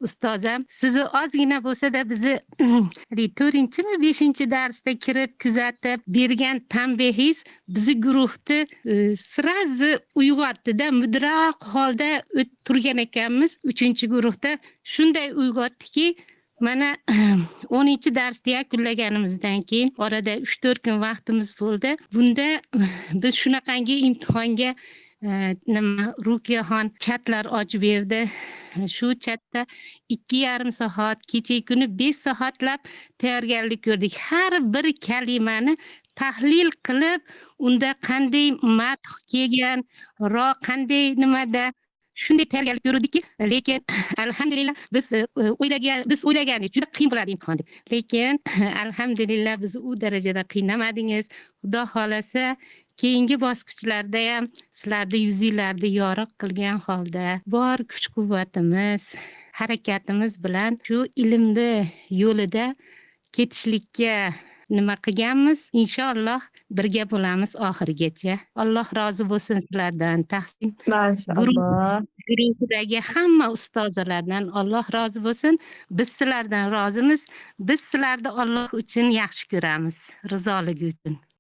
ustozim, sizni ozgina bo'lsa-da bizni 4-mi 5-darsda kirib kuzatib bergan tanbehingiz bizni guruhni srazi uyg'otdi-da. Mudraq holda turgan ekanmiz 3-guruhda. Shunday uyg'otdiki, mana 10-darsni yakunlaganimizdan keyin orada 3-4 kun vaqtimiz bo'ldi. Bunda biz shunaqangi imtihonga nima Rukiyaxon chatlar ochib berdi. Shu chatda 2,5 soat, kecha kuni 5 soatlab tayyorgarlik ko'rdik. Har bir kalimani tahlil qilib, unda qanday madh kelgan, qanday nimada shunday tayyorgarlik ko'rdikki, lekin alhamdulillah biz o'ylagandik juda qiyin bo'ladi imtihon deb. Lekin alhamdulillah biz u darajada qiynamadingiz. Xudo xolasa keyingi bosqichlarda ham sizlarni yuzinglarni yoriq qilgan holda bor kuch-quvvatimiz, harakatimiz bilan shu ilmni yo'lida ketishlikka nima qilganmiz? Inshaalloh birga bo'lamiz oxirigacha. Alloh rozi bo'lsin sizlardan. Tahsin Mashaalloh. guruhidagi hamma ustozalardan Alloh rozi bo'lsin. Biz sizlardan rozimiz. Biz sizlarni Alloh uchun yaxshi ko'ramiz, rizoligi uchun.